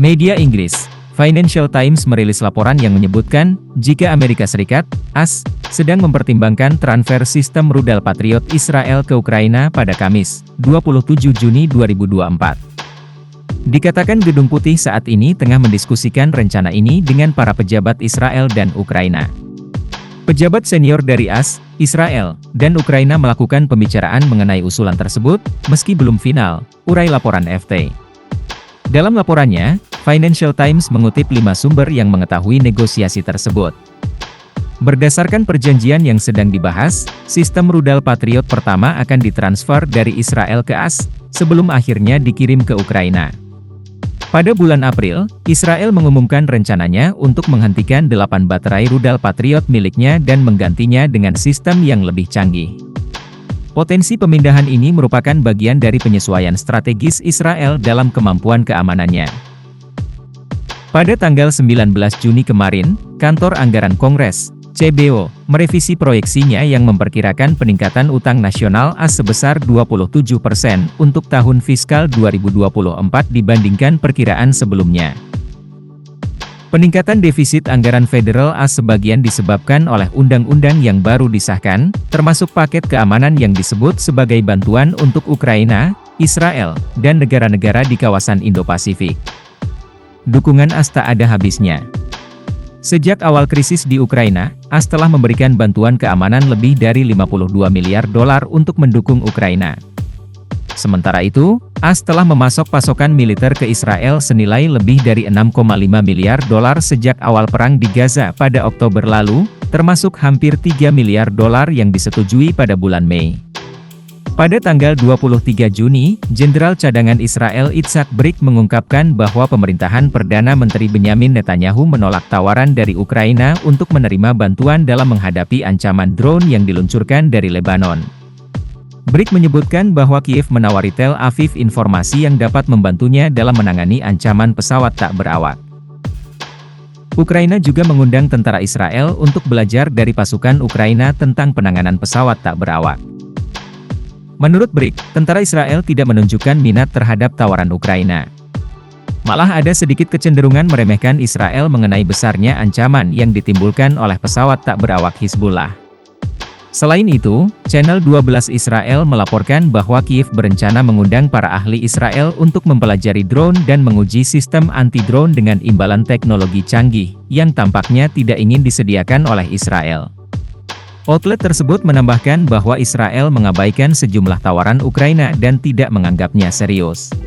Media Inggris, Financial Times merilis laporan yang menyebutkan, jika Amerika Serikat, AS, sedang mempertimbangkan transfer sistem rudal Patriot Israel ke Ukraina pada Kamis, 27 Juni 2024. Dikatakan Gedung Putih saat ini tengah mendiskusikan rencana ini dengan para pejabat Israel dan Ukraina. Pejabat senior dari AS, Israel, dan Ukraina melakukan pembicaraan mengenai usulan tersebut, meski belum final, urai laporan FT. Dalam laporannya, Financial Times mengutip 5 sumber yang mengetahui negosiasi tersebut. Berdasarkan perjanjian yang sedang dibahas, sistem rudal Patriot pertama akan ditransfer dari Israel ke AS, sebelum akhirnya dikirim ke Ukraina. Pada bulan April, Israel mengumumkan rencananya untuk menghentikan 8 baterai rudal Patriot miliknya dan menggantinya dengan sistem yang lebih canggih. Potensi pemindahan ini merupakan bagian dari penyesuaian strategis Israel dalam kemampuan keamanannya. Pada tanggal 19 Juni kemarin, Kantor Anggaran Kongres, CBO, merevisi proyeksinya yang memperkirakan peningkatan utang nasional AS sebesar 27% untuk tahun fiskal 2024 dibandingkan perkiraan sebelumnya. Peningkatan defisit anggaran federal AS sebagian disebabkan oleh undang-undang yang baru disahkan, termasuk paket keamanan yang disebut sebagai bantuan untuk Ukraina, Israel, dan negara-negara di kawasan Indo-Pasifik. Dukungan AS tak ada habisnya. Sejak awal krisis di Ukraina, AS telah memberikan bantuan keamanan lebih dari 52 miliar dolar untuk mendukung Ukraina. Sementara itu, AS telah memasok pasokan militer ke Israel senilai lebih dari 6,5 miliar dolar sejak awal perang di Gaza pada Oktober lalu, termasuk hampir 3 miliar dolar yang disetujui pada bulan Mei. Pada tanggal 23 Juni, Jenderal Cadangan Israel Itzhak Brik mengungkapkan bahwa pemerintahan Perdana Menteri Benyamin Netanyahu menolak tawaran dari Ukraina untuk menerima bantuan dalam menghadapi ancaman drone yang diluncurkan dari Lebanon. Brik menyebutkan bahwa Kiev menawari Tel Aviv informasi yang dapat membantunya dalam menangani ancaman pesawat tak berawak. Ukraina juga mengundang tentara Israel untuk belajar dari pasukan Ukraina tentang penanganan pesawat tak berawak. Menurut Brik, tentara Israel tidak menunjukkan minat terhadap tawaran Ukraina. Malah ada sedikit kecenderungan meremehkan Israel mengenai besarnya ancaman yang ditimbulkan oleh pesawat tak berawak Hizbullah. Selain itu, Channel 12 Israel melaporkan bahwa Kiev berencana mengundang para ahli Israel untuk mempelajari drone dan menguji sistem anti-drone dengan imbalan teknologi canggih, yang tampaknya tidak ingin disediakan oleh Israel. Outlet tersebut menambahkan bahwa Israel mengabaikan sejumlah tawaran Ukraina dan tidak menganggapnya serius.